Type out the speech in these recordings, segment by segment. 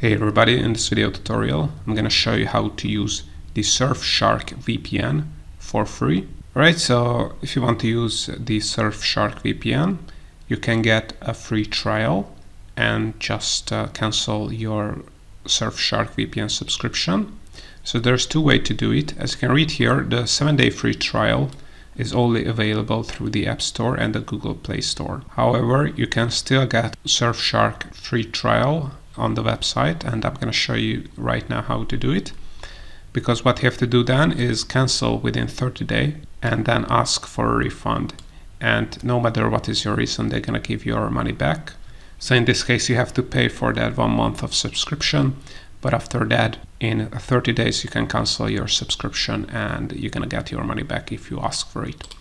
Hey everybody, in this video tutorial I'm going to show you how to use the Surfshark VPN for free. Alright, so if you want to use the Surfshark VPN, you can get a free trial and just cancel your Surfshark VPN subscription. So there's two ways to do it. As you can read here, the 7-day free trial is only available through the App Store and the Google Play Store. However, you can still get Surfshark free trial on the website, and I'm going to show you right now how to do it, because what you have to do then is cancel within 30 days and then ask for a refund, and no matter what is your reason, they're going to give your money back. So in this case you have to pay for that 1 month of subscription, but after that in 30 days you can cancel your subscription and you're going to get your money back if you ask for it.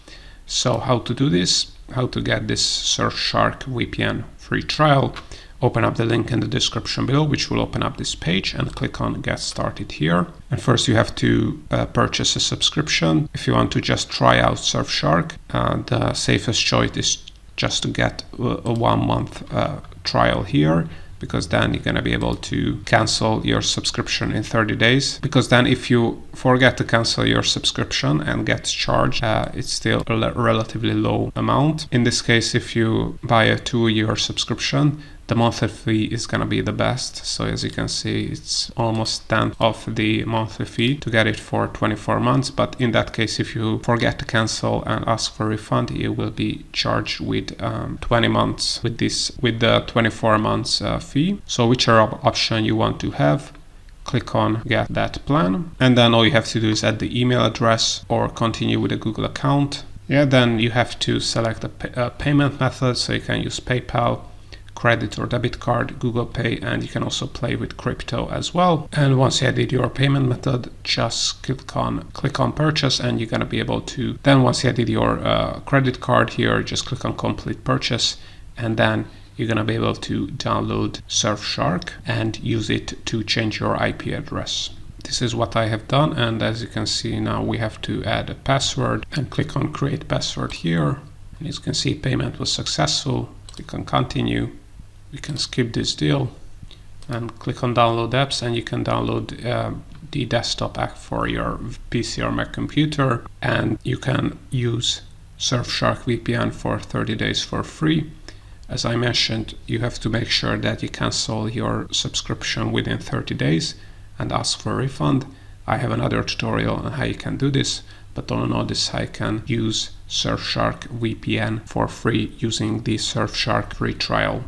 So how to do this, how to get this Surfshark VPN free trial: open up the link in the description below, which will open up this page, and click on Get Started here. And first you have to purchase a subscription. If you want to just try out Surfshark, the safest choice is just to get a 1 month trial here, because then you're going to be able to cancel your subscription in 30 days. Because then if you forget to cancel your subscription and get charged, it's still a relatively low amount. In this case, if you buy a 2-year subscription, the monthly fee is going to be the best. So as you can see, it's almost 10 of the monthly fee to get it for 24 months. But in that case, if you forget to cancel and ask for a refund, you will be charged with 20 months with the 24 months fee. So whichever option you want to have, click on Get That Plan. And then all you have to do is add the email address or continue with a Google account. Then you have to select a payment method. So you can use PayPal, credit or debit card, Google Pay, and you can also play with crypto as well. And once you added your payment method, just click on purchase, and you're going to be able to, then once you added your credit card here, just click on complete purchase, and then you're going to be able to download Surfshark and use it to change your IP address. This is what I have done, and as you can see now we have to add a password, and click on create password here. And as you can see, payment was successful. Click on continue. We can skip this deal and click on download apps, and you can download the desktop app for your PC or Mac computer, and you can use Surfshark VPN for 30 days for free. As I mentioned, you have to make sure that you cancel your subscription within 30 days and ask for a refund. I have another tutorial on how you can do this, but all in all, this is how you can use Surfshark VPN for free using the Surfshark free trial.